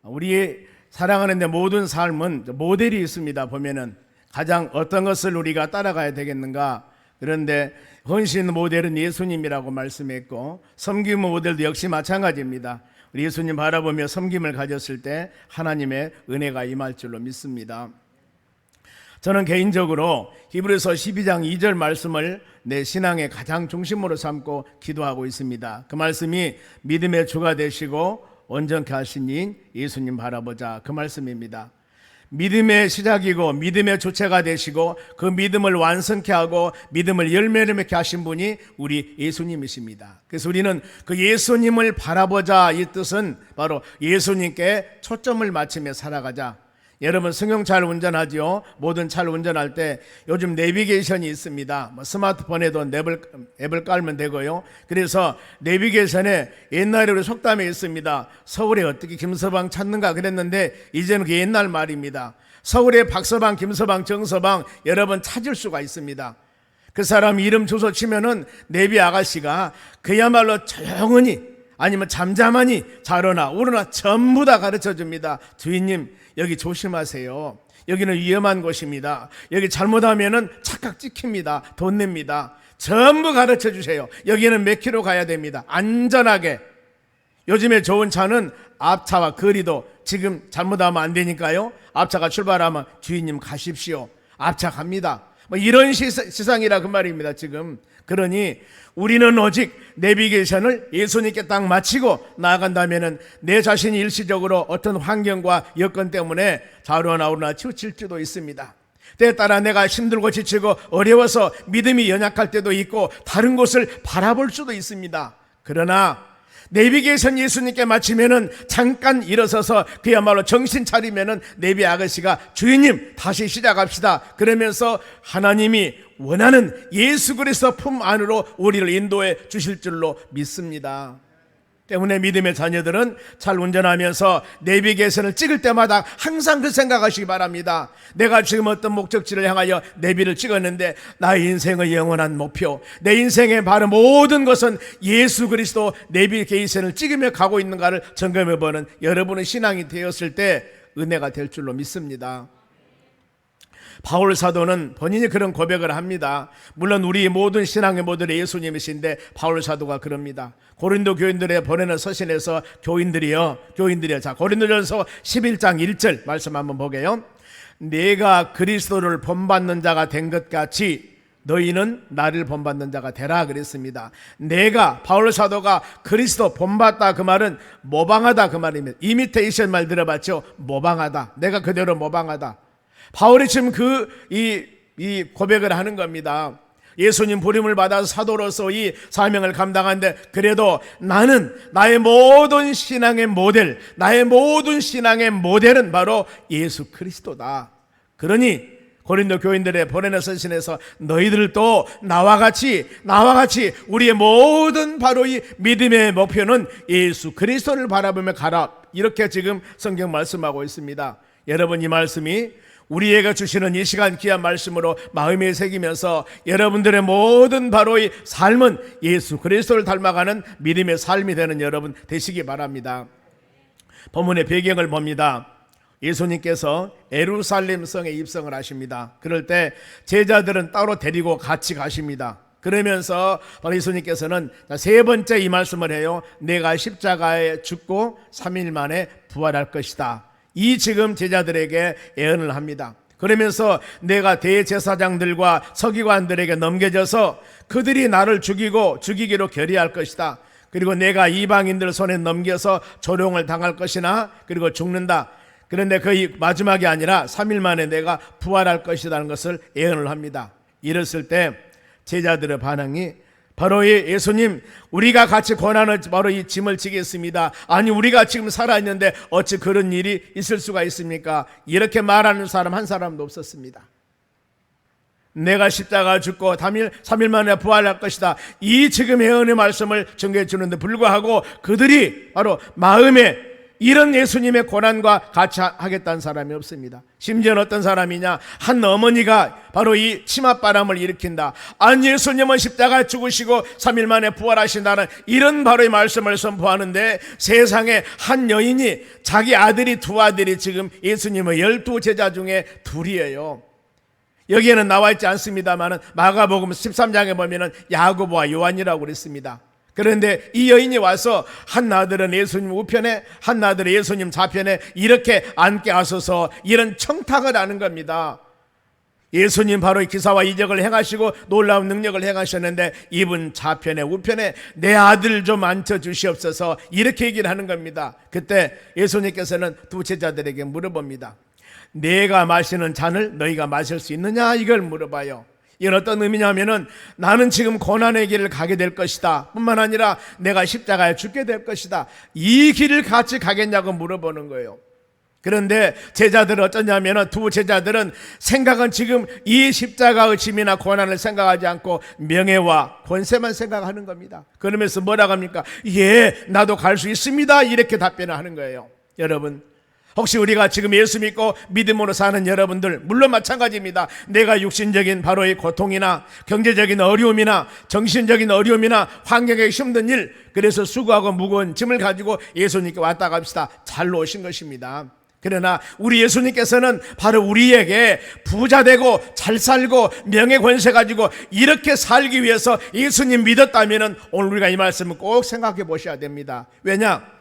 우리 살아가는 데 모든 삶은 모델이 있습니다. 보면은 가장 어떤 것을 우리가 따라가야 되겠는가? 그런데 헌신 모델은 예수님이라고 말씀했고, 섬김 모델도 역시 마찬가지입니다. 우리 예수님 바라보며 섬김을 가졌을 때 하나님의 은혜가 임할 줄로 믿습니다. 저는 개인적으로 히브리서 12장 2절 말씀을 내 신앙의 가장 중심으로 삼고 기도하고 있습니다. 그 말씀이 믿음의 주가 되시고 온전케 하신 이인 예수님 바라보자, 그 말씀입니다. 믿음의 시작이고 믿음의 주체가 되시고 그 믿음을 완성케 하고 믿음을 열매를 맺게 하신 분이 우리 예수님이십니다. 그래서 우리는 그 예수님을 바라보자, 이 뜻은 바로 예수님께 초점을 맞추며 살아가자. 여러분 승용 잘 운전하지요? 모든 차를 운전할 때 요즘 내비게이션이 있습니다. 스마트폰에도 앱을 깔면 되고요. 그래서 내비게이션에 옛날에 우리 속담에 있습니다. 서울에 어떻게 김서방 찾는가 그랬는데 이제는 그 옛날 말입니다. 서울에 박서방, 김서방, 정서방 여러분 찾을 수가 있습니다. 그 사람 이름 주소 치면은 내비 아가씨가 그야말로 조용히 아니면 잠잠하니 자로나 우러나 전부 다 가르쳐 줍니다. 주인님 여기 조심하세요. 여기는 위험한 곳입니다. 여기 잘못하면은 착각 찍힙니다. 돈 냅니다. 전부 가르쳐 주세요. 여기는 몇 킬로 가야 됩니다. 안전하게. 요즘에 좋은 차는 앞차와 거리도 지금 잘못하면 안 되니까요. 앞차가 출발하면 주인님 가십시오. 앞차 갑니다. 이런 시상이라 그 말입니다. 지금 그러니 우리는 오직 내비게이션을 예수님께 딱 맞추고 나아간다면 내 자신이 일시적으로 어떤 환경과 여건 때문에 좌우나 우러나 치우칠지도 있습니다. 때에 따라 내가 힘들고 지치고 어려워서 믿음이 연약할 때도 있고 다른 곳을 바라볼 수도 있습니다. 그러나 내비게이션 예수님께 맞추면은 잠깐 일어서서 그야말로 정신 차리면은 내비 아가씨가 주인님 다시 시작합시다 그러면서 하나님이 원하는 예수 그리스도 품 안으로 우리를 인도해 주실 줄로 믿습니다. 때문에 믿음의 자녀들은 잘 운전하면서 내비게이션을 찍을 때마다 항상 그 생각하시기 바랍니다. 내가 지금 어떤 목적지를 향하여 내비를 찍었는데 나의 인생의 영원한 목표, 내 인생의 바로 모든 것은 예수 그리스도 내비게이션을 찍으며 가고 있는가를 점검해보는 여러분의 신앙이 되었을 때 은혜가 될 줄로 믿습니다. 바울 사도는 본인이 그런 고백을 합니다. 물론 우리 모든 신앙의 모델이 예수님이신데 바울 사도가 그럽니다. 고린도 교인들에 보내는 서신에서 교인들이여 자 고린도전서 11장 1절 말씀 한번 보게요. 내가 그리스도를 본받는 자가 된 것 같이 너희는 나를 본받는 자가 되라 그랬습니다. 내가 바울 사도가 그리스도 본받다 그 말은 모방하다 그 말입니다. 이미테이션 말 들어봤죠? 모방하다. 내가 그대로 모방하다. 바울이 지금 이 고백을 하는 겁니다. 예수님 부름을 받아서 사도로서 이 사명을 감당하는데 그래도 나는 나의 모든 신앙의 모델, 나의 모든 신앙의 모델은 바로 예수 그리스도다. 그러니 고린도 교인들의 보내는 서신에서 너희들도 나와 같이 우리의 모든 바로 이 믿음의 목표는 예수 그리스도를 바라보며 가라. 이렇게 지금 성경 말씀하고 있습니다. 여러분 이 말씀이 우리에게 주시는 이 시간 귀한 말씀으로 마음에 새기면서 여러분들의 모든 바로 이 삶은 예수 그리스도를 닮아가는 믿음의 삶이 되는 여러분 되시기 바랍니다. 본문의 배경을 봅니다. 예수님께서 예루살렘 성에 입성을 하십니다. 그럴 때 제자들은 따로 데리고 같이 가십니다. 그러면서 바로 예수님께서는 세 번째 이 말씀을 해요. 내가 십자가에 죽고 3일 만에 부활할 것이다. 이 지금 제자들에게 예언을 합니다. 그러면서 내가 대제사장들과 서기관들에게 넘겨져서 그들이 나를 죽이기로 결의할 것이다. 그리고 내가 이방인들 손에 넘겨서 조롱을 당할 것이나 그리고 죽는다. 그런데 그 마지막이 아니라 3일 만에 내가 부활할 것이라는 것을 예언을 합니다. 이랬을 때 제자들의 반응이 바로 이 예수님 우리가 같이 고난을 바로 이 짐을 지겠습니다. 아니 우리가 지금 살아있는데 어찌 그런 일이 있을 수가 있습니까? 이렇게 말하는 사람 한 사람도 없었습니다. 내가 십자가 죽고 3일 만에 부활할 것이다. 이 지금 예언의 말씀을 전개해 주는데 불구하고 그들이 바로 마음에 이런 예수님의 고난과 같이 하겠다는 사람이 없습니다. 심지어는 어떤 사람이냐, 한 어머니가 바로 이 치맛바람을 일으킨다, 안 예수님은 십자가에 죽으시고 3일 만에 부활하신다는 이런 바로의 말씀을 선포하는데, 세상에 한 여인이 자기 아들이 두 아들이 지금 예수님의 12제자 중에 둘이에요. 여기에는 나와 있지 않습니다만 마가복음 13장에 보면 야고보와 요한이라고 그랬습니다. 그런데 이 여인이 와서 한 아들은 예수님 우편에, 한 아들은 예수님 좌편에 이렇게 앉게 하소서, 이런 청탁을 하는 겁니다. 예수님 바로 기사와 이적을 행하시고 놀라운 능력을 행하셨는데 이분 좌편에 우편에 내 아들 좀 앉혀주시옵소서, 이렇게 얘기를 하는 겁니다. 그때 예수님께서는 두 제자들에게 물어봅니다. 내가 마시는 잔을 너희가 마실 수 있느냐, 이걸 물어봐요. 이건 어떤 의미냐면은, 나는 지금 고난의 길을 가게 될 것이다 뿐만 아니라 내가 십자가에 죽게 될 것이다, 이 길을 같이 가겠냐고 물어보는 거예요. 그런데 제자들은 어쩌냐면은, 두 제자들은 생각은 지금 이 십자가의 짐이나 고난을 생각하지 않고 명예와 권세만 생각하는 겁니다. 그러면서 뭐라고 합니까? 예, 나도 갈 수 있습니다, 이렇게 답변을 하는 거예요. 여러분, 혹시 우리가 지금 예수 믿고 믿음으로 사는 여러분들, 물론 마찬가지입니다. 내가 육신적인 바로의 고통이나 경제적인 어려움이나 정신적인 어려움이나 환경에 힘든 일, 그래서 수고하고 무거운 짐을 가지고 예수님께 왔다 갑시다, 잘 오신 것입니다. 그러나 우리 예수님께서는 바로 우리에게 부자 되고 잘 살고 명예 권세 가지고 이렇게 살기 위해서 예수님 믿었다면 오늘 우리가 이 말씀을 꼭 생각해 보셔야 됩니다. 왜냐?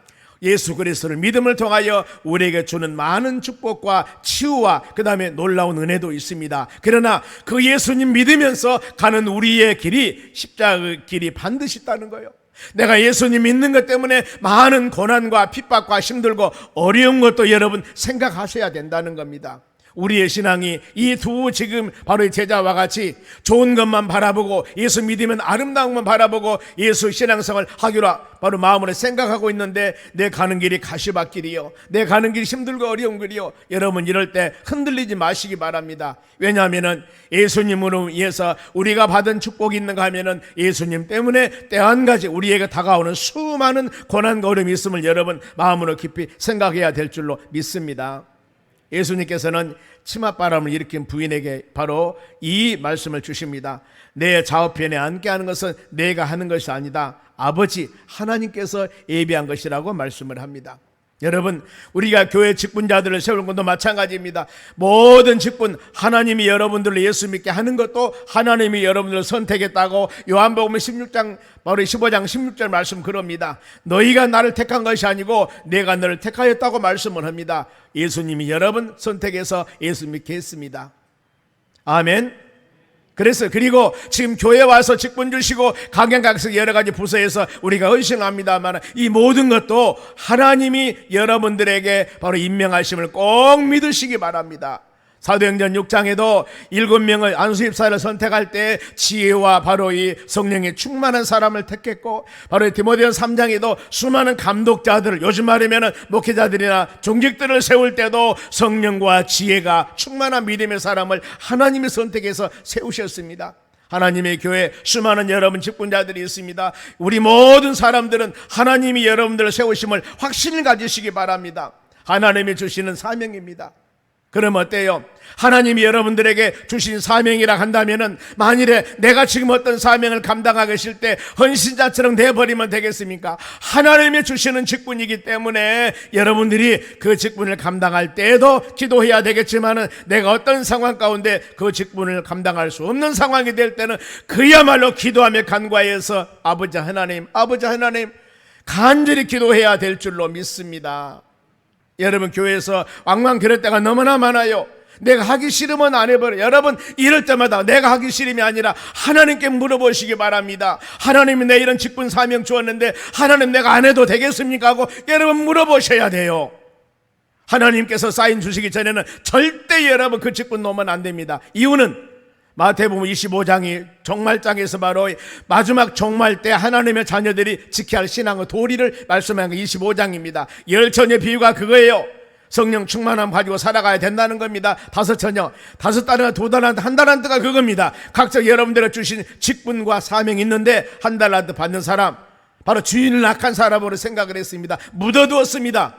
예수 그리스도를 믿음을 통하여 우리에게 주는 많은 축복과 치유와 그 다음에 놀라운 은혜도 있습니다. 그러나 그 예수님 믿으면서 가는 우리의 길이 십자가의 길이 반드시 있다는 거예요. 내가 예수님 믿는 것 때문에 많은 고난과 핍박과 힘들고 어려운 것도 여러분 생각하셔야 된다는 겁니다. 우리의 신앙이 이 두 지금 바로 이 제자와 같이 좋은 것만 바라보고 예수 믿으면 아름다운 것만 바라보고 예수 신앙생활 하기로 바로 마음으로 생각하고 있는데, 내 가는 길이 가시밭길이요, 내 가는 길이 힘들고 어려운 길이요, 여러분 이럴 때 흔들리지 마시기 바랍니다. 왜냐하면 예수님으로 인해서 우리가 받은 축복이 있는가 하면 예수님 때문에 때 한 가지 우리에게 다가오는 수많은 고난과 어려움이 있음을 여러분 마음으로 깊이 생각해야 될 줄로 믿습니다. 예수님께서는 치맛바람을 일으킨 부인에게 바로 이 말씀을 주십니다. 내 좌우편에 앉게 하는 것은 내가 하는 것이 아니다, 아버지 하나님께서 예비한 것이라고 말씀을 합니다. 여러분, 우리가 교회 직분자들을 세우는 것도 마찬가지입니다. 모든 직분, 하나님이 여러분들을 예수 믿게 하는 것도 하나님이 여러분들을 선택했다고 요한복음 16장 바로 15장 16절 말씀 그럽니다. 너희가 나를 택한 것이 아니고 내가 너를 택하였다고 말씀을 합니다. 예수님이 여러분 선택해서 예수 믿게 했습니다. 아멘. 그래서 그리고 지금 교회 와서 직분 주시고 강연각석 여러 가지 부서에서 우리가 헌신합니다만 이 모든 것도 하나님이 여러분들에게 바로 임명하심을 꼭 믿으시기 바랍니다. 사도행전 6장에도 7명의 안수입사를 선택할 때 지혜와 바로 이 성령의 충만한 사람을 택했고, 바로 디모데전서 3장에도 수많은 감독자들을, 요즘 말하면 목회자들이나 종직들을 세울 때도 성령과 지혜가 충만한 믿음의 사람을 하나님이 선택해서 세우셨습니다. 하나님의 교회 수많은 여러분 직분자들이 있습니다. 우리 모든 사람들은 하나님이 여러분들을 세우심을 확신을 가지시기 바랍니다. 하나님이 주시는 사명입니다. 그럼 어때요? 하나님이 여러분들에게 주신 사명이라 한다면은, 만일에 내가 지금 어떤 사명을 감당하고 계실 때 헌신자처럼 돼버리면 되겠습니까? 하나님이 주시는 직분이기 때문에 여러분들이 그 직분을 감당할 때에도 기도해야 되겠지만은, 내가 어떤 상황 가운데 그 직분을 감당할 수 없는 상황이 될 때는 그야말로 기도하며 간과해서 아버지 하나님, 아버지 하나님 간절히 기도해야 될 줄로 믿습니다. 여러분, 교회에서 왕왕 그럴 때가 너무나 많아요. 내가 하기 싫으면 안 해버려. 여러분, 이럴 때마다 내가 하기 싫음이 아니라 하나님께 물어보시기 바랍니다. 하나님이 내 이런 직분 사명 주었는데 하나님 내가 안 해도 되겠습니까? 하고 여러분 물어보셔야 돼요. 하나님께서 사인 주시기 전에는 절대 여러분 그 직분 놓으면 안 됩니다. 이유는 마태복음 25장이 종말장에서 바로 마지막 종말 때 하나님의 자녀들이 지켜야 할 신앙의 도리를 말씀한 게 25장입니다. 10처녀 비유가 그거예요. 성령 충만함 가지고 살아가야 된다는 겁니다. 5처녀, 5달러나 2달러나 1달란트가 그겁니다. 각자 여러분들의 주신 직분과 사명이 있는데 1달란트 받는 사람, 바로 주인을 악한 사람으로 생각을 했습니다. 묻어두었습니다.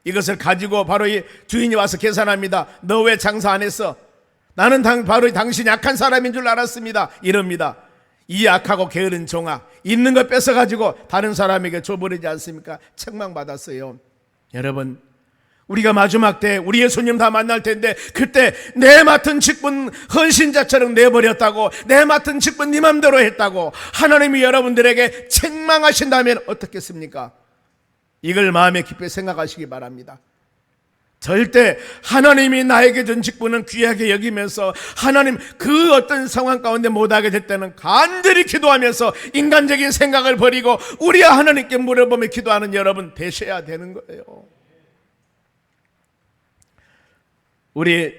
이것을 가지고 바로 이 주인이 와서 계산합니다. 너 왜 장사 안 했어? 나는 바로 당신이 악한 사람인 줄 알았습니다. 이럽니다. 이 악하고 게으른 종아, 있는 거 뺏어가지고 다른 사람에게 줘버리지 않습니까? 책망받았어요. 여러분, 우리가 마지막 때 우리 예수님 다 만날 텐데 그때 내 맡은 직분 헌신자처럼 내버렸다고, 내 맡은 직분 네 맘대로 했다고 하나님이 여러분들에게 책망하신다면 어떻겠습니까? 이걸 마음에 깊이 생각하시기 바랍니다. 절대 하나님이 나에게 준 직분은 귀하게 여기면서 하나님 그 어떤 상황 가운데 못하게 될 때는 간절히 기도하면서 인간적인 생각을 버리고 우리야 하나님께 물어보며 기도하는 여러분 되셔야 되는 거예요. 우리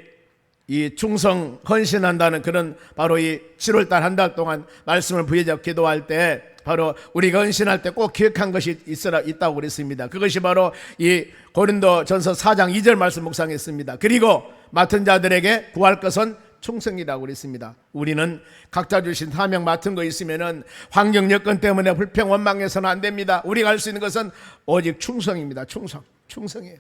이 충성 헌신한다는 그런 바로 이 7월달 한 달 동안 말씀을 부여잡고 기도할 때 바로 우리가 헌신할 때 꼭 기억한 것이 있다고 그랬습니다. 그것이 바로 이 고린도전서 4장 2절 말씀 묵상했습니다. 그리고 맡은 자들에게 구할 것은 충성이라고 그랬습니다. 우리는 각자 주신 사명 맡은 거 있으면은 환경 여건 때문에 불평 원망해서는 안 됩니다. 우리가 할 수 있는 것은 오직 충성입니다. 충성이에요.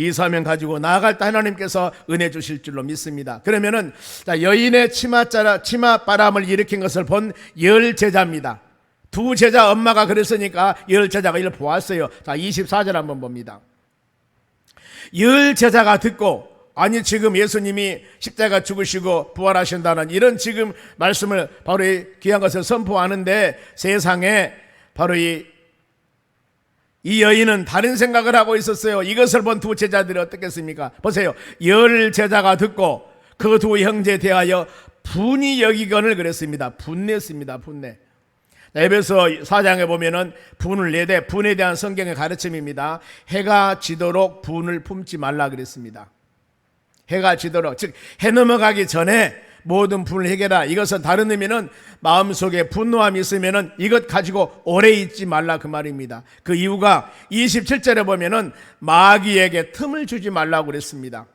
이 사명 가지고 나아갈 때 하나님께서 은혜 주실 줄로 믿습니다. 그러면은 여인의 치맛바람을 일으킨 것을 본 열 제자입니다. 두 제자 엄마가 그랬으니까 열 제자가 이를 보았어요. 자, 24절 한번 봅니다. 열 제자가 듣고, 아니 지금 예수님이 십자가 죽으시고 부활하신다는 이런 지금 말씀을 바로 이 귀한 것을 선포하는데 세상에 바로 이 여인은 다른 생각을 하고 있었어요. 이것을 본 두 제자들이 어떻겠습니까? 보세요. 열 제자가 듣고 그 두 형제에 대하여 분이 여기거늘 그랬습니다. 분냈습니다. 분내. 에베소 4장에 보면은 분을 내되 분에 대한 성경의 가르침입니다. 해가 지도록 분을 품지 말라 그랬습니다. 해가 지도록, 즉 해 넘어가기 전에 모든 분을 해결하라. 이것은 다른 의미는 마음속에 분노함이 있으면은 이것 가지고 오래 있지 말라 그 말입니다. 그 이유가 27절에 보면은 마귀에게 틈을 주지 말라고 그랬습니다.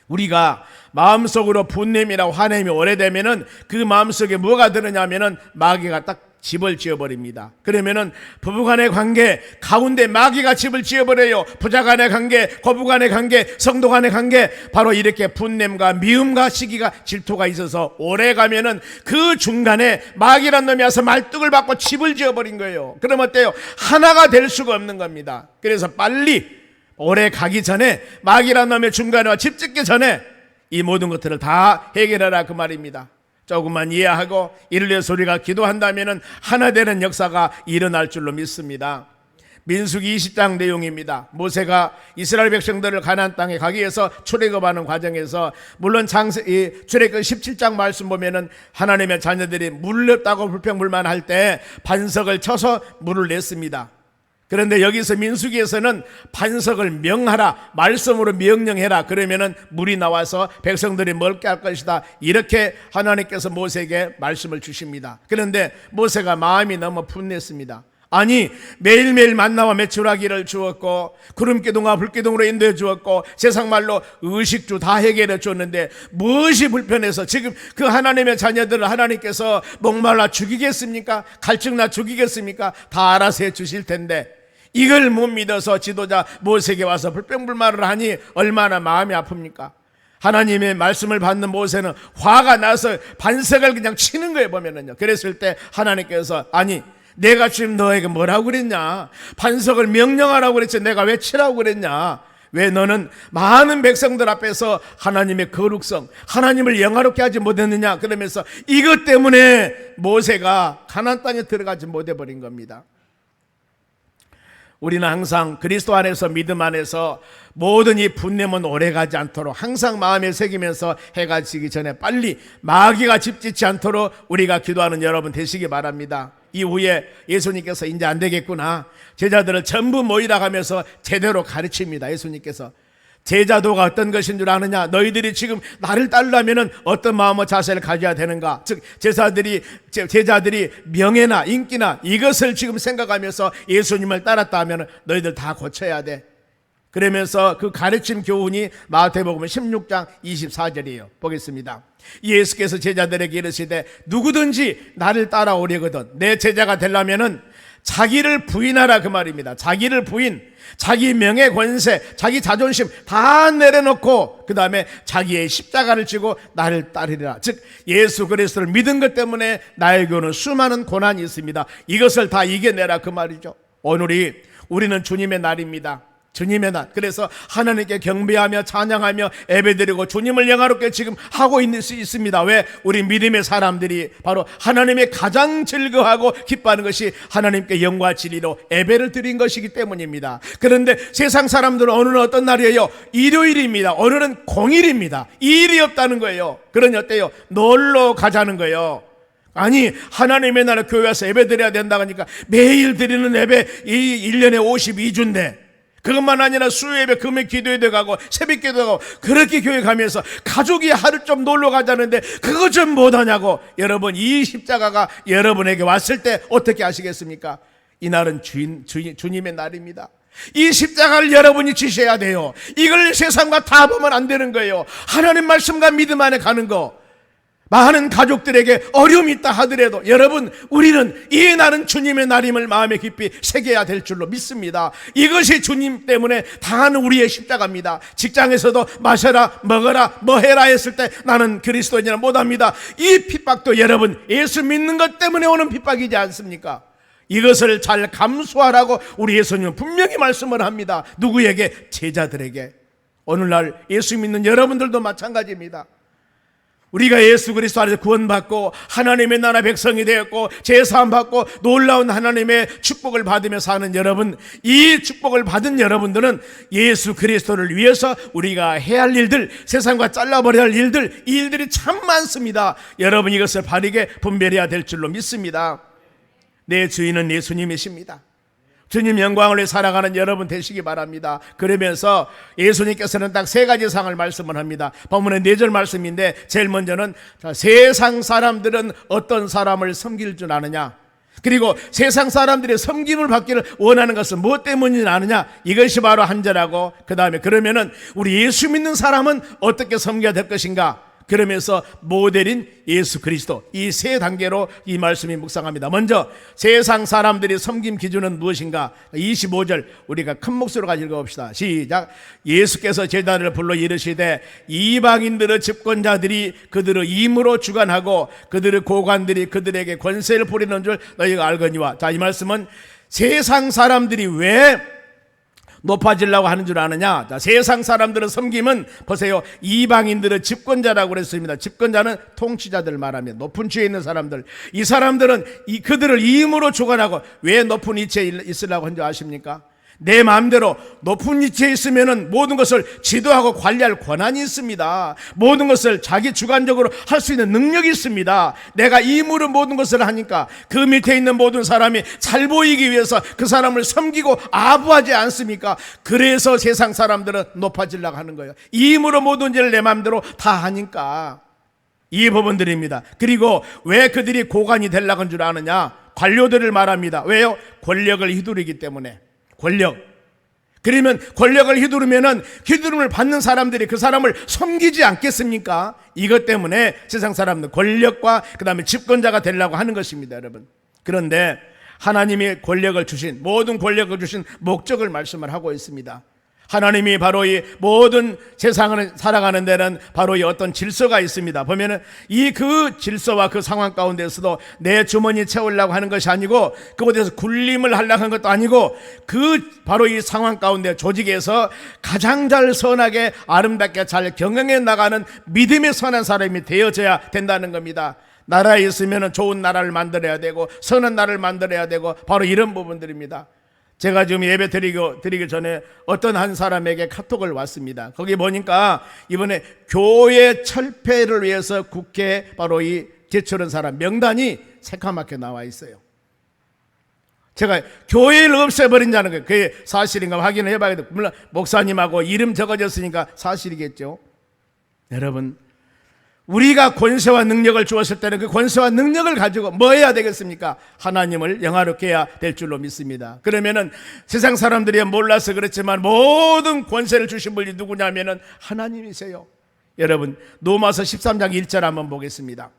우리가 마음속으로 분냄이나 화냄이 오래되면은 그 마음속에 뭐가 들으냐면은 마귀가 딱 집을 지어버립니다. 그러면은 부부간의 관계 가운데 마귀가 집을 지어버려요. 부자간의 관계, 고부간의 관계, 성도간의 관계, 바로 이렇게 분냄과 미움과 시기가 질투가 있어서 오래가면은 그 중간에 마귀란 놈이 와서 말뚝을 받고 집을 지어버린 거예요. 그럼 어때요? 하나가 될 수가 없는 겁니다. 그래서 빨리 오래 가기 전에, 마귀란 놈의 중간에 와 집 짓기 전에 이 모든 것들을 다 해결하라 그 말입니다. 조금만 이해하고 이를 위해서 우리가 기도한다면 하나 되는 역사가 일어날 줄로 믿습니다. 민수기 20장 내용입니다. 모세가 이스라엘 백성들을 가나안 땅에 가기 위해서 출애굽하는 과정에서 물론 출애굽 17장 말씀 보면은 하나님의 자녀들이 물을 없다고 불평불만할 때 반석을 쳐서 물을 냈습니다. 그런데 여기서 민수기에서는 반석을 명하라, 말씀으로 명령해라. 그러면은 물이 나와서 백성들이 먹게 할 것이다. 이렇게 하나님께서 모세에게 말씀을 주십니다. 그런데 모세가 마음이 너무 분냈습니다. 아니 매일매일 만나와 메추라기를 주었고 구름기둥과 불기둥으로 인도해 주었고 세상말로 의식주 다 해결해 줬는데 무엇이 불편해서 지금 그 하나님의 자녀들을 하나님께서 목말라 죽이겠습니까? 갈증나 죽이겠습니까? 다 알아서 해 주실 텐데 이걸 못 믿어서 지도자 모세에게 와서 불평불만을 하니 얼마나 마음이 아픕니까? 하나님의 말씀을 받는 모세는 화가 나서 반석을 그냥 치는 거예요 보면은요. 그랬을 때 하나님께서 아니 내가 지금 너에게 뭐라고 그랬냐? 반석을 명령하라고 그랬지 내가 왜 치라고 그랬냐? 왜 너는 많은 백성들 앞에서 하나님의 거룩성, 하나님을 영화롭게 하지 못했느냐? 그러면서 이것 때문에 모세가 가나안 땅에 들어가지 못해버린 겁니다. 우리는 항상 그리스도 안에서 믿음 안에서 모든 이 분냄은 오래가지 않도록 항상 마음에 새기면서 해가 지기 전에 빨리 마귀가 집짓지 않도록 우리가 기도하는 여러분 되시기 바랍니다. 이후에 예수님께서 이제 안 되겠구나, 제자들을 전부 모이라 하면서 제대로 가르칩니다. 예수님께서 제자도가 어떤 것인 줄 아느냐? 너희들이 지금 나를 따르려면 어떤 마음과 자세를 가져야 되는가? 즉 제자들이 명예나 인기나 이것을 지금 생각하면서 예수님을 따랐다 하면 너희들 다 고쳐야 돼. 그러면서 그 가르침 교훈이 마태복음 16장 24절이에요. 보겠습니다. 예수께서 제자들에게 이르시되 누구든지 나를 따라오려거든 내 제자가 되려면은 자기를 부인하라 그 말입니다. 자기를 부인, 자기 명예 권세, 자기 자존심 다 내려놓고 그 다음에 자기의 십자가를 지고 나를 따르리라. 즉 예수 그리스도를 믿은 것 때문에 나에게는 수많은 고난이 있습니다. 이것을 다 이겨내라 그 말이죠. 오늘이 우리는 주님의 날입니다. 주님의 날. 그래서 하나님께 경배하며 찬양하며 예배드리고 주님을 영화롭게 지금 하고 있는 수 있습니다. 왜? 우리 믿음의 사람들이 바로 하나님의 가장 즐거워하고 기뻐하는 것이 하나님께 영과 진리로 예배를 드린 것이기 때문입니다. 그런데 세상 사람들은 오늘은 어떤 날이에요? 일요일입니다. 오늘은 공휴일입니다. 일이 없다는 거예요. 그러니 어때요? 놀러 가자는 거예요. 아니 하나님의 나라 교회 와서 예배 드려야 된다고 하니까 매일 드리는 예배 이 1년에 52주인데 그것만 아니라 수요예배, 금요 기도회도 가고 새벽 기도 가고 그렇게 교회 가면서 가족이 하루 좀 놀러 가자는데 그거 좀 못하냐고. 여러분 이 십자가가 여러분에게 왔을 때 어떻게 하시겠습니까? 이날은 주님의 날입니다. 이 십자가를 여러분이 지셔야 돼요. 이걸 세상과 다 보면 안 되는 거예요. 하나님 말씀과 믿음 안에 가는 거. 많은 가족들에게 어려움이 있다 하더라도 여러분 우리는 이 날은 주님의 날임을 마음에 깊이 새겨야 될 줄로 믿습니다. 이것이 주님 때문에 당하는 우리의 십자가입니다. 직장에서도 마셔라 먹어라 뭐해라 했을 때 나는 그리스도인이라 못합니다. 이 핍박도 여러분 예수 믿는 것 때문에 오는 핍박이지 않습니까? 이것을 잘 감수하라고 우리 예수님은 분명히 말씀을 합니다. 누구에게? 제자들에게. 오늘날 예수 믿는 여러분들도 마찬가지입니다. 우리가 예수 그리스도 안에서 구원받고 하나님의 나라 백성이 되었고 제사함받고 놀라운 하나님의 축복을 받으며 사는 여러분, 이 축복을 받은 여러분들은 예수 그리스도를 위해서 우리가 해야 할 일들, 세상과 잘라버려야 할 일들, 이 일들이 참 많습니다. 여러분 이것을 바르게 분별해야 될 줄로 믿습니다. 내 주인은 예수님이십니다. 주님 영광을 위해 살아가는 여러분 되시기 바랍니다. 그러면서 예수님께서는 딱 세 가지 상을 말씀을 합니다. 본문의 4절 말씀인데 제일 먼저는 세상 사람들은 어떤 사람을 섬길 줄 아느냐, 그리고 세상 사람들이 섬김을 받기를 원하는 것은 무엇 때문이 아느냐, 이것이 바로 한 절하고 그 다음에 그러면은 우리 예수 믿는 사람은 어떻게 섬겨야 될 것인가, 그러면서 모델인 예수 그리스도, 이 세 단계로 이 말씀이 묵상합니다. 먼저 세상 사람들이 섬김 기준은 무엇인가? 25절 우리가 큰 목소리로 같이 읽어봅시다. 시작. 예수께서 제자들을 불러 이르시되 이방인들의 집권자들이 그들의 임으로 주관하고 그들의 고관들이 그들에게 권세를 부리는 줄 너희가 알거니와. 자, 이 말씀은 세상 사람들이 왜 높아지려고 하는 줄 아느냐? 자, 세상 사람들의 섬김은 보세요. 이방인들의 집권자라고 그랬습니다. 집권자는 통치자들 말하면 높은 지위에 있는 사람들. 이 사람들은 그들을 임으로 주관하고. 왜 높은 위치에 있으려고 한 줄 아십니까? 내 마음대로 높은 위치에 있으면 모든 것을 지도하고 관리할 권한이 있습니다. 모든 것을 자기 주관적으로 할 수 있는 능력이 있습니다. 내가 임으로 모든 것을 하니까 그 밑에 있는 모든 사람이 잘 보이기 위해서 그 사람을 섬기고 아부하지 않습니까? 그래서 세상 사람들은 높아지려고 하는 거예요. 임으로 모든 일을 내 마음대로 다 하니까. 이 부분들입니다. 그리고 왜 그들이 고관이 되려고 한 줄 아느냐? 관료들을 말합니다. 왜요? 권력을 휘두르기 때문에. 권력. 그러면 권력을 휘두르면은 휘두름을 받는 사람들이 그 사람을 섬기지 않겠습니까? 이것 때문에 세상 사람들 권력과 그 다음에 집권자가 되려고 하는 것입니다, 여러분. 그런데 하나님이 권력을 주신, 모든 권력을 주신 목적을 말씀을 하고 있습니다. 하나님이 바로 이 모든 세상을 살아가는 데는 바로 이 어떤 질서가 있습니다. 보면은 이 그 질서와 그 상황 가운데서도 내 주머니 채우려고 하는 것이 아니고 그곳에서 굴림을 하려고 하는 것도 아니고 그 바로 이 상황 가운데 조직에서 가장 잘 선하게 아름답게 잘 경영해 나가는 믿음의 선한 사람이 되어져야 된다는 겁니다. 나라에 있으면 좋은 나라를 만들어야 되고 선한 나라를 만들어야 되고 바로 이런 부분들입니다. 제가 지금 예배 드리기 전에 어떤 한 사람에게 카톡을 왔습니다. 거기 보니까 이번에 교회 철폐를 위해서 국회에 바로 이 제출한 사람 명단이 새카맣게 나와 있어요. 제가 교회를 없애버린다는 거예요. 그게 사실인가 확인을 해봐야 돼요. 물론 목사님하고 이름 적어졌으니까 사실이겠죠. 여러분, 우리가 권세와 능력을 주었을 때는 그 권세와 능력을 가지고 뭐 해야 되겠습니까? 하나님을 영화롭게 해야 될 줄로 믿습니다. 그러면은 세상 사람들이 몰라서 그렇지만 모든 권세를 주신 분이 누구냐면은 하나님이세요. 여러분, 로마서 13장 1절 한번 보겠습니다.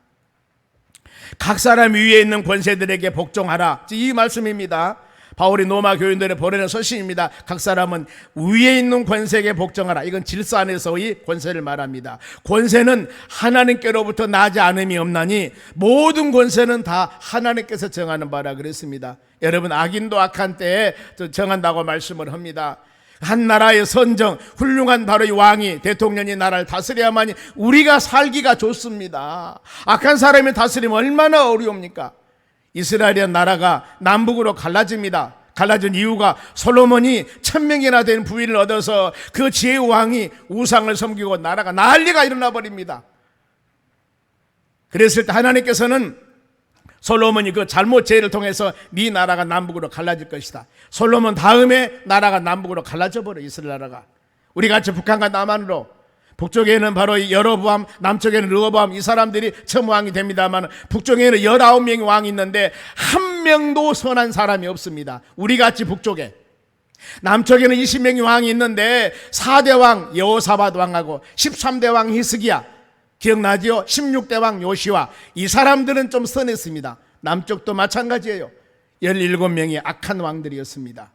각 사람 위에 있는 권세들에게 복종하라. 이 말씀입니다. 바울이 로마 교인들에 보내는 서신입니다. 각 사람은 위에 있는 권세에게 복종하라. 이건 질서 안에서의 권세를 말합니다. 권세는 하나님께로부터 나지 않음이 없나니 모든 권세는 다 하나님께서 정하는 바라 그랬습니다. 여러분, 악인도 악한 때에 정한다고 말씀을 합니다. 한 나라의 선정, 훌륭한 바로 이 왕이, 대통령이 나라를 다스려야만이 우리가 살기가 좋습니다. 악한 사람이 다스리면 얼마나 어려웁니까? 이스라엘의 나라가 남북으로 갈라집니다. 갈라진 이유가 솔로몬이 1000명이나 된 부인을 얻어서 그 지혜의 왕이 우상을 섬기고 나라가 난리가 일어나 버립니다. 그랬을 때 하나님께서는 솔로몬이 그 잘못 죄를 통해서 네 나라가 남북으로 갈라질 것이다. 솔로몬 다음에 나라가 남북으로 갈라져 버려. 이스라엘 나라가 우리 같이 북한과 남한으로, 북쪽에는 바로 여로보암, 남쪽에는 르호보암, 이 사람들이 처음 왕이 됩니다만 북쪽에는 19명의 왕이 있는데 한 명도 선한 사람이 없습니다. 우리 같이 북쪽에. 남쪽에는 20명의 왕이 있는데 4대 왕 여호사밧 왕하고 13대 왕 히스기야, 기억나지요? 16대 왕 요시와, 이 사람들은 좀 선했습니다. 남쪽도 마찬가지예요. 17명의 악한 왕들이었습니다.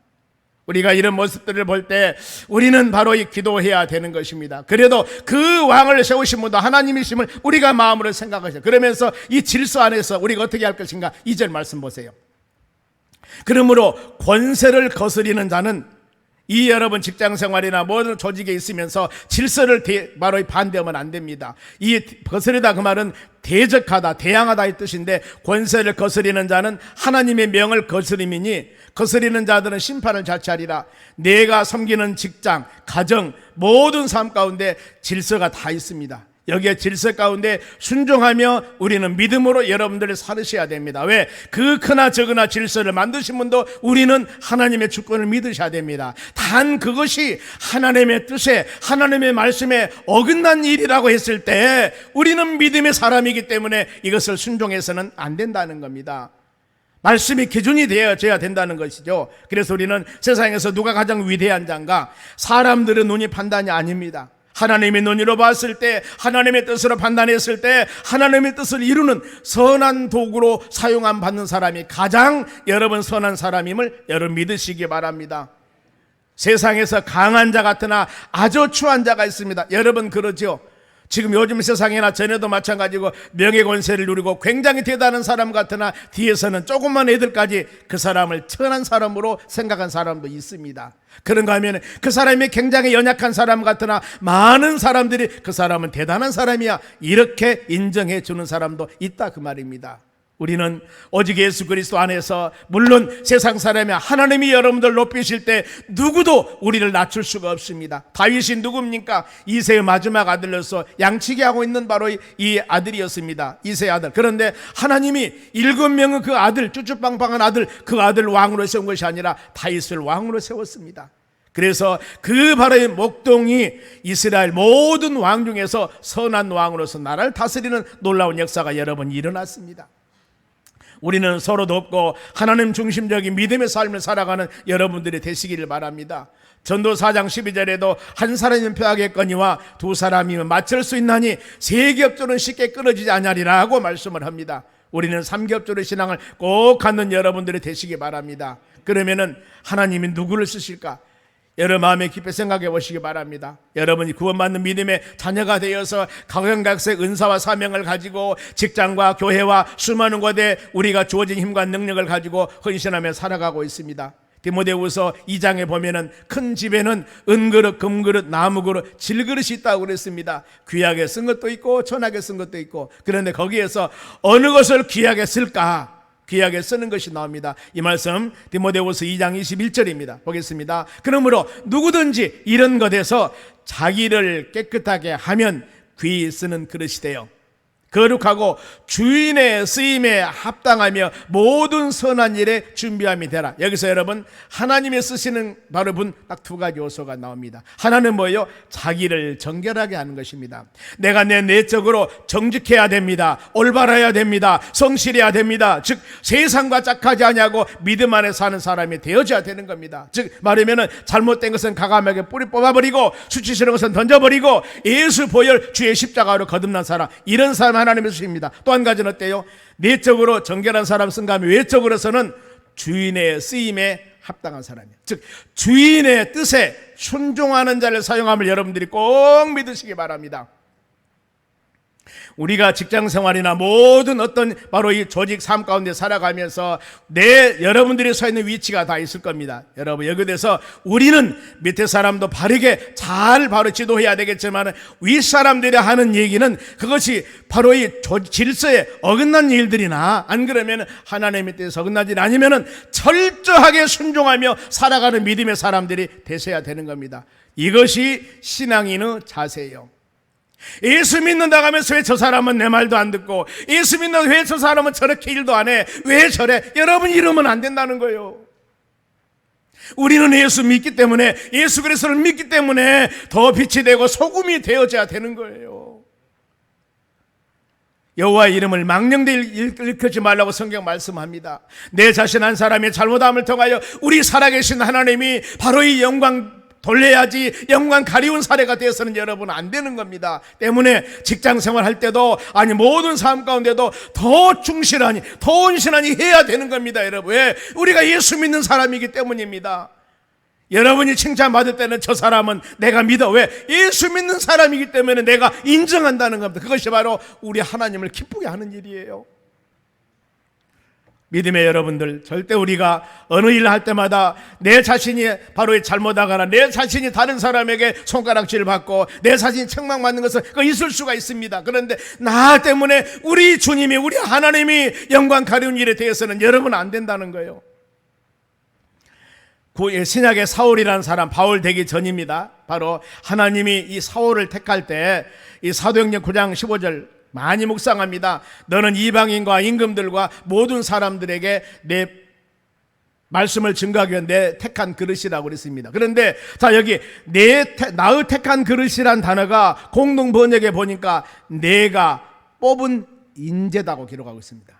우리가 이런 모습들을 볼 때 우리는 바로 이 기도해야 되는 것입니다. 그래도 그 왕을 세우신 분도 하나님이심을 우리가 마음으로 생각하셔요. 그러면서 이 질서 안에서 우리가 어떻게 할 것인가? 2절 말씀 보세요. 그러므로 권세를 거스리는 자는, 이 여러분 직장 생활이나 모든 조직에 있으면서 질서를 바로 반대하면 안 됩니다. 이 거스르다 그 말은 대적하다, 대항하다 이 뜻인데, 권세를 거스리는 자는 하나님의 명을 거스림이니 거스리는 자들은 심판을 자취하리라. 내가 섬기는 직장, 가정, 모든 삶 가운데 질서가 다 있습니다. 여기에 질서 가운데 순종하며 우리는 믿음으로 여러분들을 살으셔야 됩니다. 왜? 그 크나 적으나 질서를 만드신 분도 우리는 하나님의 주권을 믿으셔야 됩니다. 단 그것이 하나님의 뜻에, 하나님의 말씀에 어긋난 일이라고 했을 때 우리는 믿음의 사람이기 때문에 이것을 순종해서는 안 된다는 겁니다. 말씀이 기준이 되어져야 된다는 것이죠. 그래서 우리는 세상에서 누가 가장 위대한 자인가? 사람들의 눈이 판단이 아닙니다. 하나님의 눈으로 봤을 때, 하나님의 뜻으로 판단했을 때 하나님의 뜻을 이루는 선한 도구로 사용함 받는 사람이 가장 여러분 선한 사람임을 여러분 믿으시기 바랍니다. 세상에서 강한 자 같으나 아주 추한 자가 있습니다. 여러분 그러죠? 지금 요즘 세상이나 전에도 마찬가지고 명예 권세를 누리고 굉장히 대단한 사람 같으나 뒤에서는 조그만 애들까지 그 사람을 천한 사람으로 생각한 사람도 있습니다. 그런가 하면 그 사람이 굉장히 연약한 사람 같으나 많은 사람들이 그 사람은 대단한 사람이야 이렇게 인정해 주는 사람도 있다 그 말입니다. 우리는 오직 예수 그리스도 안에서, 물론 세상 사람이 하나님이 여러분들 높이실 때 누구도 우리를 낮출 수가 없습니다. 다윗이 누굽니까? 이새의 마지막 아들로서 양치기 하고 있는 바로 이 아들이었습니다. 이새의 아들. 그런데 하나님이 7명의 그 아들, 쭈쭈빵빵한 아들, 그 아들 왕으로 세운 것이 아니라 다윗을 왕으로 세웠습니다. 그래서 그 바로 목동이 이스라엘 모든 왕 중에서 선한 왕으로서 나라를 다스리는 놀라운 역사가 여러분 일어났습니다. 우리는 서로 돕고 하나님 중심적인 믿음의 삶을 살아가는 여러분들이 되시기를 바랍니다. 전도 4장 12절에도 한 사람이면 표하겠거니와 두 사람이면 맞출 수 있나니 세겹조는 쉽게 끊어지지 아니하리라 하고 말씀을 합니다. 우리는 삼겹조의 신앙을 꼭 갖는 여러분들이 되시기 바랍니다. 그러면은 하나님이 누구를 쓰실까? 여러분 마음에 깊이 생각해 보시기 바랍니다. 여러분이 구원받는 믿음의 자녀가 되어서 각양각색 은사와 사명을 가지고 직장과 교회와 수많은 곳에 우리가 주어진 힘과 능력을 가지고 헌신하며 살아가고 있습니다. 디모데후서 2장에 보면은 큰 집에는 은그릇, 금그릇, 나무그릇, 질그릇이 있다고 그랬습니다. 귀하게 쓴 것도 있고 천하게 쓴 것도 있고, 그런데 거기에서 어느 것을 귀하게 쓸까? 귀하게 쓰는 것이 나옵니다. 이 말씀 디모데후서 2장 21절입니다. 보겠습니다. 그러므로 누구든지 이런 것에서 자기를 깨끗하게 하면 귀히 쓰는 그릇이 되어 거룩하고 주인의 쓰임에 합당하며 모든 선한 일에 준비함이 되라. 여기서 여러분 하나님이 쓰시는 바로 분 딱 두 가지 요소가 나옵니다. 하나는 뭐예요? 자기를 정결하게 하는 것입니다. 내가 내 내적으로 정직해야 됩니다. 올바라야 됩니다. 성실해야 됩니다. 즉 세상과 짝하지 아니하고 믿음 안에 사는 사람이 되어져야 되는 겁니다. 즉 말하면 잘못된 것은 가감하게 뿌리 뽑아버리고 수치스러운 것은 던져버리고 예수 보혈 주의 십자가로 거듭난 사람, 이런 사람 하나님의 쓰십니다. 또 한 가지는 어때요? 내적으로 정결한 사람 쓴가 하면 외적으로서는 주인의 쓰임에 합당한 사람이에요. 즉 주인의 뜻에 순종하는 자를 사용함을 여러분들이 꼭 믿으시기 바랍니다. 우리가 직장 생활이나 모든 어떤 바로 이 조직 삶 가운데 살아가면서 여러분들이 서 있는 위치가 다 있을 겁니다. 여러분 여기에 대해서 우리는 밑에 사람도 바르게 잘 바로 지도해야 되겠지만 윗사람들이 하는 얘기는 그것이 바로 이 질서에 어긋난 일들이나 안 그러면 하나님의 뜻에 어긋난 일 아니면 철저하게 순종하며 살아가는 믿음의 사람들이 되셔야 되는 겁니다. 이것이 신앙인의 자세예요. 예수 믿는다고 하면서 왜 저 사람은 내 말도 안 듣고, 예수 믿는다고 왜 저 사람은 저렇게 일도 안 해, 왜 저래? 여러분 이러면 안 된다는 거예요. 우리는 예수 믿기 때문에, 예수 그리스도를 믿기 때문에 더 빛이 되고 소금이 되어져야 되는 거예요. 여호와의 이름을 망령되이 일컫지 말라고 성경 말씀합니다. 내 자신 한 사람의 잘못함을 통하여 우리 살아계신 하나님이 바로 이 영광 돌려야지 영광 가리운 사례가 되어서는 여러분 안 되는 겁니다. 때문에 직장 생활할 때도 아니 모든 삶 가운데도 더 충실하니 더 온신하니 해야 되는 겁니다. 여러분 왜? 우리가 예수 믿는 사람이기 때문입니다. 여러분이 칭찬받을 때는 저 사람은 내가 믿어. 왜? 예수 믿는 사람이기 때문에 내가 인정한다는 겁니다. 그것이 바로 우리 하나님을 기쁘게 하는 일이에요. 믿음의 여러분들, 절대 우리가 어느 일을 할 때마다 내 자신이 바로 잘못하거나 내 자신이 다른 사람에게 손가락질을 받고 내 자신이 책망받는 것은 그거 있을 수가 있습니다. 그런데 나 때문에 우리 주님이, 우리 하나님이 영광 가리운 일에 대해서는 여러분 안 된다는 거예요. 신약의 사울이라는 사람, 바울 되기 전입니다. 바로 하나님이 이 사울을 택할 때 이 사도행전 9장 15절 많이 묵상합니다. 너는 이방인과 임금들과 모든 사람들에게 내 말씀을 증거하기 위한 내 택한 그릇이라고 그랬습니다. 그런데 자 여기 나의 택한 그릇이란 단어가 공동 번역에 보니까 내가 뽑은 인재다고 기록하고 있습니다.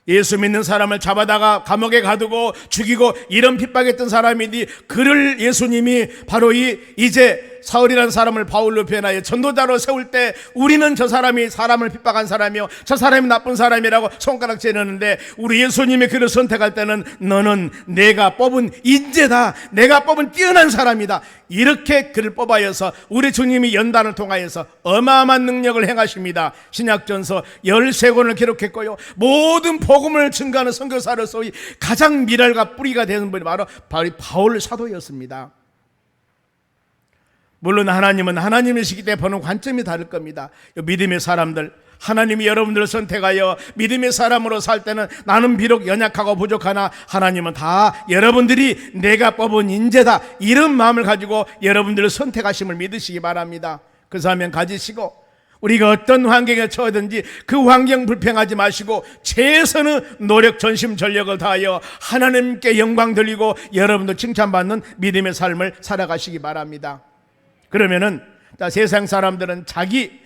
예수 믿는 사람을 잡아다가 감옥에 가두고 죽이고 이런 핍박했던 사람이니 그를 예수님이 바로 이제 사울이라는 사람을 바울로 표현하여 전도자로 세울 때 우리는 저 사람이 사람을 핍박한 사람이요 저 사람이 나쁜 사람이라고 손가락질하는데 우리 예수님이 그를 선택할 때는 너는 내가 뽑은 인재다, 내가 뽑은 뛰어난 사람이다, 이렇게 그를 뽑아여서 우리 주님이 연단을 통하여서 어마어마한 능력을 행하십니다. 신약전서 13권을 기록했고요, 모든 복음을 증거하는 선교사로서의 가장 미랄과 뿌리가 되는 분이 바로 바울 사도였습니다. 물론 하나님은 하나님이시기 때문에 보는 관점이 다를 겁니다. 믿음의 사람들, 하나님이 여러분들을 선택하여 믿음의 사람으로 살 때는 나는 비록 연약하고 부족하나 하나님은 다 여러분들이 내가 뽑은 인재다, 이런 마음을 가지고 여러분들을 선택하심을 믿으시기 바랍니다. 그 사명 가지시고 우리가 어떤 환경에 처하든지 그 환경 불평하지 마시고 최선의 노력, 전심, 전력을 다하여 하나님께 영광 돌리고 여러분도 칭찬받는 믿음의 삶을 살아가시기 바랍니다. 그러면은 세상 사람들은 자기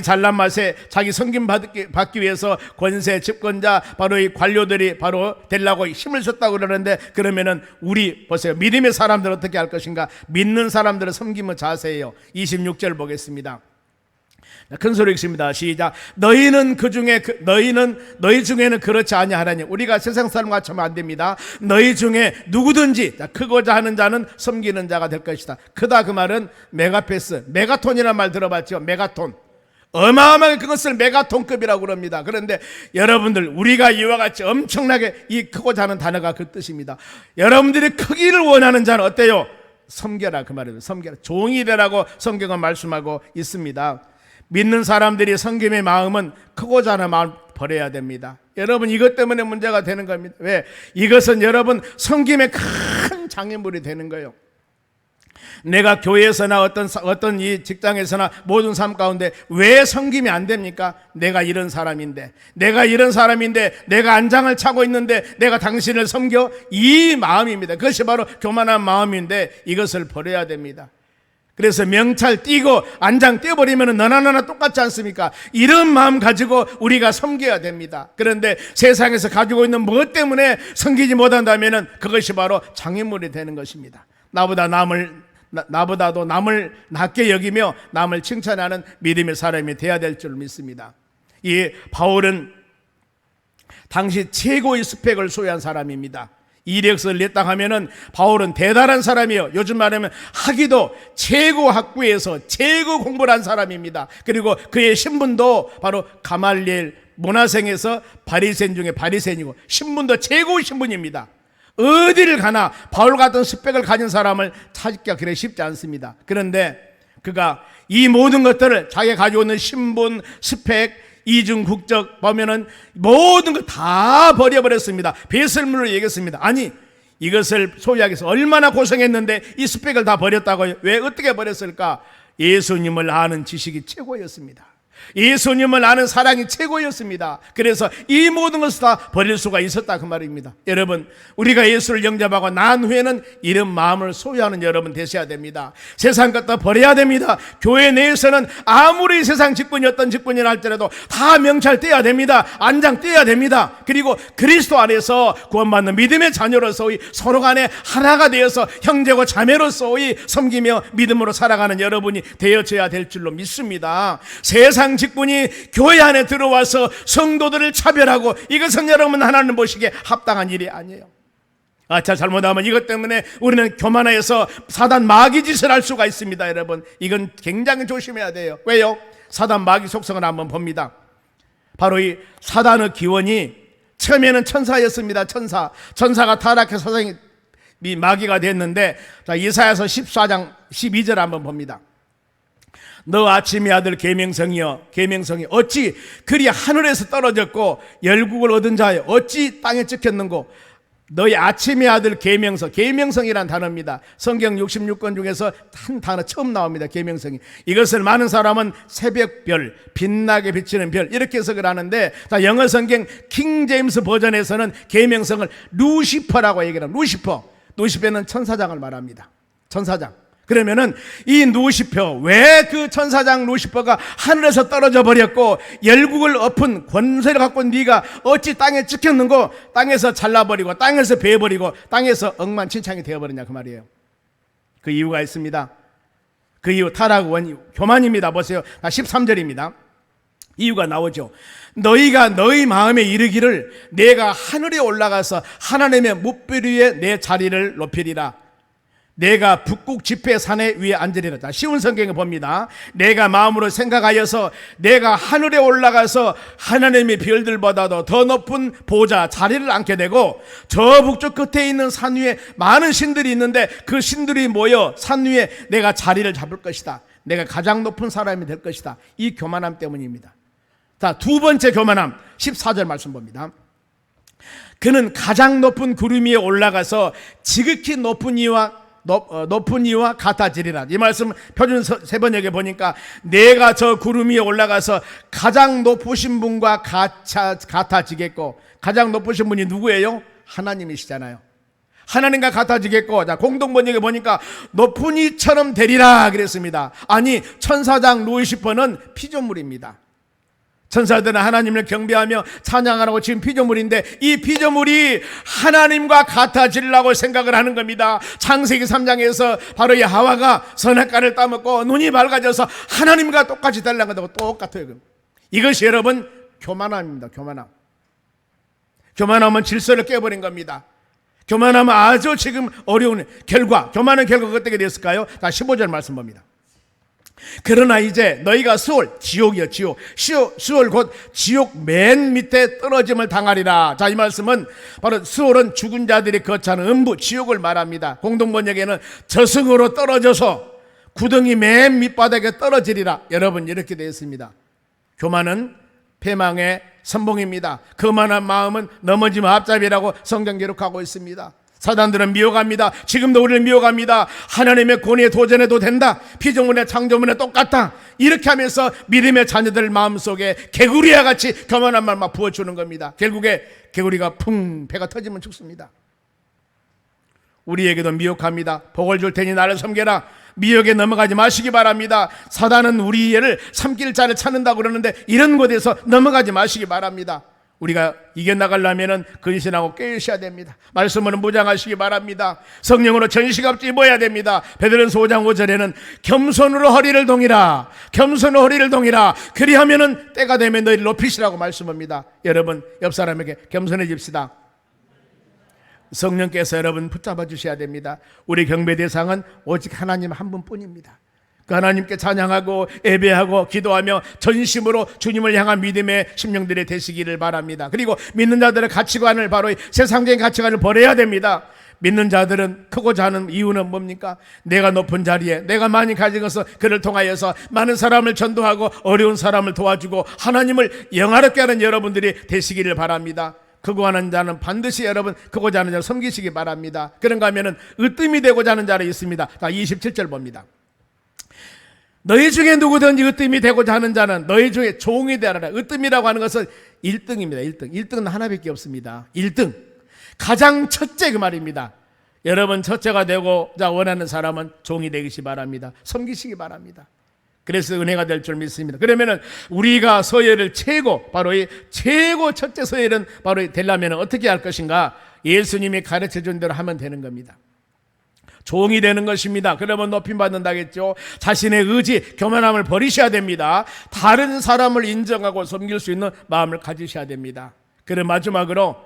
잘난 맛에 자기 섬김 받기 위해서 권세, 집권자, 바로 이 관료들이 바로 되려고 힘을 썼다고 그러는데, 그러면은 우리 보세요. 믿음의 사람들은 어떻게 할 것인가? 믿는 사람들은 섬김의 자세예요. 26절 보겠습니다. 큰 소리 읽습니다. 시작. 너희 중에는 그렇지 아니하라니. 우리가 세상 사람과 하면 안 됩니다. 너희 중에 누구든지 크고자 하는 자는 섬기는 자가 될 것이다. 크다 그 말은 메가패스, 메가톤이라는 말 들어봤죠? 메가톤. 어마어마하게 그것을 메가톤급이라고 그럽니다. 그런데 여러분들, 우리가 이와 같이 엄청나게 이 크고자 하는 단어가 그 뜻입니다. 여러분들이 크기를 원하는 자는 어때요? 섬겨라 그 말이에요. 섬겨라. 종이 되라고 성경은 말씀하고 있습니다. 믿는 사람들이 섬김의 마음은 크고자 하는 마음을 버려야 됩니다. 여러분, 이것 때문에 문제가 되는 겁니다. 왜? 이것은 여러분 섬김의 큰 장애물이 되는 거예요. 내가 교회에서나 어떤 이 직장에서나 모든 삶 가운데 왜 섬김이 안 됩니까? 내가 이런 사람인데 내가 안장을 차고 있는데 내가 당신을 섬겨? 이 마음입니다. 그것이 바로 교만한 마음인데 이것을 버려야 됩니다. 그래서 명찰 띄고 안장 떼버리면 너나 똑같지 않습니까? 이런 마음 가지고 우리가 섬겨야 됩니다. 그런데 세상에서 가지고 있는 무엇 때문에 섬기지 못한다면 그것이 바로 장애물이 되는 것입니다. 나보다 나보다도 남을 낮게 여기며 남을 칭찬하는 믿음의 사람이 되어야 될 줄 믿습니다. 이 바울은 당시 최고의 스펙을 소유한 사람입니다. 이력서를 냈다 하면은 바울은 대단한 사람이에요. 요즘 말하면 학위도 최고 학부에서 최고 공부를 한 사람입니다. 그리고 그의 신분도 바로 가말리엘 문화생에서 바리새인 중에 바리새인이고 신분도 최고의 신분입니다. 어디를 가나 바울 같은 스펙을 가진 사람을 찾기가 그래 쉽지 않습니다. 그런데 그가 이 모든 것들을 자기가 가지고 있는 신분, 스펙, 이중 국적 보면은 모든 거 다 버려버렸습니다. 배설물로 얘기했습니다. 아니, 이것을 소유하기 위해서 얼마나 고생했는데 이 스펙을 다 버렸다고요? 왜 어떻게 버렸을까? 예수님을 아는 지식이 최고였습니다. 예수님을 아는 사랑이 최고였습니다. 그래서 이 모든 것을 다 버릴 수가 있었다 그 말입니다. 여러분, 우리가 예수를 영접하고 난 후에는 이런 마음을 소유하는 여러분 되셔야 됩니다. 세상 것도 버려야 됩니다. 교회 내에서는 아무리 세상 직분이 어떤 직분이라 할지라도 다 명찰 떼야 됩니다. 안장 떼야 됩니다. 그리고 그리스도 안에서 구원받는 믿음의 자녀로서의 서로 간에 하나가 되어서 형제고 자매로서의 섬기며 믿음으로 살아가는 여러분이 되어져야 될 줄로 믿습니다. 세상 직분이 교회 안에 들어와서 성도들을 차별하고 이것은 여러분 하나님 보시기에 합당한 일이 아니에요. 잘못하면 이것 때문에 우리는 교만해서 사단 마귀 짓을 할 수가 있습니다. 여러분, 이건 굉장히 조심해야 돼요. 왜요? 사단 마귀 속성을 한번 봅니다. 바로 이 사단의 기원이 처음에는 천사였습니다. 천사가 타락해서 사단이 마귀가 됐는데, 이사야서 14장 12절 한번 봅니다. 너 아침의 아들 계명성이 어찌 그리 하늘에서 떨어졌고 열국을 얻은 자여 어찌 땅에 찍혔는고. 너희 아침의 아들 계명성이란 단어입니다. 성경 66권 중에서 한 단어 처음 나옵니다. 계명성이. 이것을 많은 사람은 새벽별, 빛나게 비치는 별 이렇게 해석을 하는데, 영어 성경 킹 제임스 버전에서는 계명성을 루시퍼라고 얘기를 합니다. 루시퍼는 천사장을 말합니다. 천사장. 그러면은 이 루시퍼, 왜 그 천사장 루시퍼가 하늘에서 떨어져 버렸고 열국을 엎은 권세를 갖고 네가 어찌 땅에 찍혔는고, 땅에서 잘라버리고 땅에서 베어버리고 땅에서 억만친창이 되어버렸냐 그 말이에요. 그 이유가 있습니다. 그 이유 타락 원인 교만입니다. 보세요. 13절입니다. 이유가 나오죠. 너희가 너희 마음에 이르기를 내가 하늘에 올라가서 하나님의 뭇불 위에 내 자리를 높이리라. 내가 북극 지폐 산에 위에 앉으리라. 쉬운 성경에 봅니다. 내가 마음으로 생각하여서 내가 하늘에 올라가서 하나님의 별들보다도 더 높은 보좌 자리를 앉게 되고, 저 북쪽 끝에 있는 산 위에 많은 신들이 있는데 그 신들이 모여 산 위에 내가 자리를 잡을 것이다. 내가 가장 높은 사람이 될 것이다. 이 교만함 때문입니다. 두 번째 교만함 14절 말씀 봅니다. 그는 가장 높은 구름 위에 올라가서 지극히 높은 이와 같아지리라. 이 말씀 표준 세번역에 보니까 내가 저 구름 위에 올라가서 가장 높으신 분과 같아지겠고, 가장 높으신 분이 누구예요? 하나님이시잖아요. 하나님과 같아지겠고, 공동번역에 보니까 높은 이처럼 되리라 그랬습니다. 아니, 천사장 루시퍼는 피조물입니다. 천사들은 하나님을 경배하며 찬양하라고 지금 피조물인데, 이 피조물이 하나님과 같아지려고 생각을 하는 겁니다. 창세기 3장에서 바로 이 하와가 선악과를 따먹고 눈이 밝아져서 하나님과 똑같이 되려고 한다고 똑같아요. 이것이 여러분 교만함입니다. 교만함은 질서를 깨버린 겁니다. 교만함은 아주 지금 어려운 결과, 교만한 결과가 어떻게 됐을까요? 15절 말씀 봅니다. 그러나 이제 너희가 지옥이요 수월 곧 지옥 맨 밑에 떨어짐을 당하리라. 이 말씀은 바로 수월은 죽은 자들이 거처하는 음부 지옥을 말합니다. 공동번역에는 저승으로 떨어져서 구덩이 맨 밑바닥에 떨어지리라. 여러분, 이렇게 되어 있습니다. 교만은 패망의 선봉입니다. 거만한 마음은 넘어짐의 앞잡이라고 성경 기록하고 있습니다. 사단들은 미혹합니다. 지금도 우리를 미혹합니다. 하나님의 권위에 도전해도 된다. 피조물의 창조물에 똑같다. 이렇게 하면서 믿음의 자녀들 마음속에 개구리와 같이 교만한 말만 부어주는 겁니다. 결국에 개구리가 배가 터지면 죽습니다. 우리에게도 미혹합니다. 복을 줄 테니 나를 섬겨라. 미혹에 넘어가지 마시기 바랍니다. 사단은 우리 애를 삼킬 자를 찾는다고 그러는데 이런 곳에서 넘어가지 마시기 바랍니다. 우리가 이겨나가려면 근신하고 깨우셔야 됩니다. 말씀으로 무장하시기 바랍니다. 성령으로 전시갑주 입어야 됩니다. 베드로전서 5장 5절에는 겸손으로 허리를 동이라, 겸손으로 허리를 동이라, 그리하면은 때가 되면 너희를 높이시라고 말씀합니다. 여러분, 옆 사람에게 겸손해집시다. 성령께서 여러분 붙잡아 주셔야 됩니다. 우리 경배 대상은 오직 하나님 한 분뿐입니다. 그 하나님께 찬양하고 예배하고 기도하며 전심으로 주님을 향한 믿음의 심령들이 되시기를 바랍니다. 그리고 믿는 자들의 가치관을, 바로 세상적인 가치관을 버려야 됩니다. 믿는 자들은 크고자 하는 이유는 뭡니까? 내가 높은 자리에 내가 많이 가진 것을 그를 통하여서 많은 사람을 전도하고 어려운 사람을 도와주고 하나님을 영화롭게 하는 여러분들이 되시기를 바랍니다. 크고 하는 자는 반드시 여러분 크고자 하는 자를 섬기시기 바랍니다. 그런가 하면은 으뜸이 되고자 하는 자는 있습니다. 자, 27절 봅니다. 너희 중에 누구든지 으뜸이 되고자 하는 자는 너희 중에 종이 되어라. 으뜸이라고 하는 것은 1등입니다. 1등은 하나밖에 없습니다. 1등, 가장 첫째 그 말입니다. 여러분 첫째가 되고자 원하는 사람은 종이 되시기 바랍니다. 섬기시기 바랍니다. 그래서 은혜가 될 줄 믿습니다. 그러면은 우리가 서열을 바로 이 최고 첫째 서열은 바로 되려면 어떻게 할 것인가? 예수님이 가르쳐 준 대로 하면 되는 겁니다. 종이 되는 것입니다. 그러면 높임 받는다겠죠. 자신의 의지, 교만함을 버리셔야 됩니다. 다른 사람을 인정하고 섬길 수 있는 마음을 가지셔야 됩니다. 그럼 마지막으로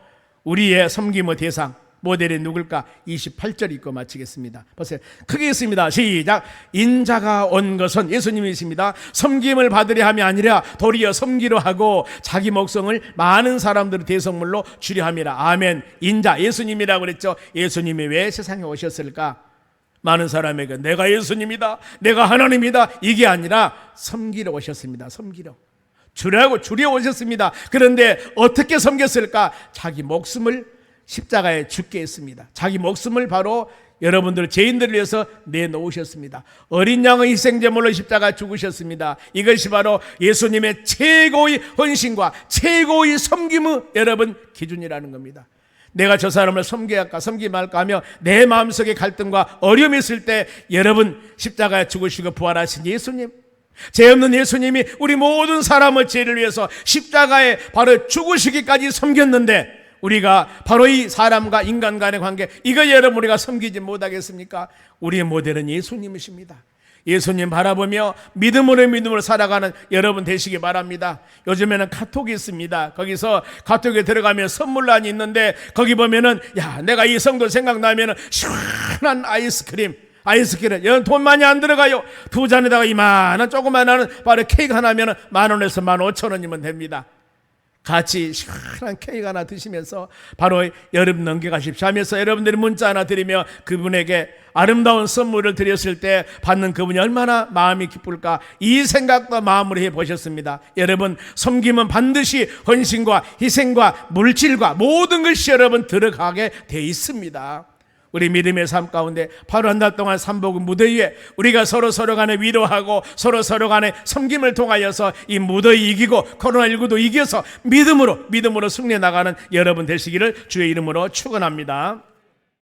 우리의 섬김의 대상, 모델이 누굴까? 28절 읽고 마치겠습니다. 보세요. 크게 있습니다. 시작. 인자가 온 것은, 예수님이십니다. 섬김을 받으려 함이 아니라 도리어 섬기려 하고 자기 목성을 많은 사람들의 대성물로 주려 함이라. 아멘. 인자, 예수님이라고 그랬죠. 예수님이 왜 세상에 오셨을까? 많은 사람에게 내가 예수님이다, 내가 하나님이다, 이게 아니라 섬기러 오셨습니다. 섬기러, 주려 오셨습니다. 그런데 어떻게 섬겼을까? 자기 목숨을 십자가에 죽게 했습니다. 자기 목숨을 바로 여러분들 죄인들을 위해서 내놓으셨습니다. 어린 양의 희생제물로 십자가에 죽으셨습니다. 이것이 바로 예수님의 최고의 헌신과 최고의 섬김의 여러분 기준이라는 겁니다. 내가 저 사람을 섬겨야 할까 섬기지 말까 하며 내 마음속에 갈등과 어려움이 있을 때 여러분 십자가에 죽으시고 부활하신 예수님, 죄 없는 예수님이 우리 모든 사람의 죄를 위해서 십자가에 바로 죽으시기까지 섬겼는데 우리가 바로 이 사람과 인간 간의 관계, 이거 여러분 우리가 섬기지 못하겠습니까? 우리의 모델은 예수님이십니다. 예수님 바라보며 믿음으로 살아가는 여러분 되시기 바랍니다. 요즘에는 카톡이 있습니다. 거기서 카톡에 들어가면 선물란이 있는데 거기 보면은 야, 내가 이 성도 생각나면은 시원한 아이스크림 여러분 돈 많이 안 들어가요. 두 잔에다가 이만한 조그만한 바로 케이크 하나면은 10,000원에서 15,000원이면 됩니다. 같이 시원한 케이크 하나 드시면서 바로 여름 넘겨가십시오 하면서 여러분들이 문자 하나 드리며 그분에게 아름다운 선물을 드렸을 때 받는 그분이 얼마나 마음이 기쁠까, 이 생각도 마음으로 해보셨습니다. 여러분, 섬김은 반드시 헌신과 희생과 물질과 모든 것이 여러분 들어가게 돼 있습니다. 우리 믿음의 삶 가운데 바로 한 달 동안 삼복음 무더 위에 우리가 서로 간에 위로하고 서로 간에 섬김을 통하여서 이 무더위 이기고 코로나19도 이겨서 믿음으로 승리해 나가는 여러분 되시기를 주의 이름으로 축원합니다.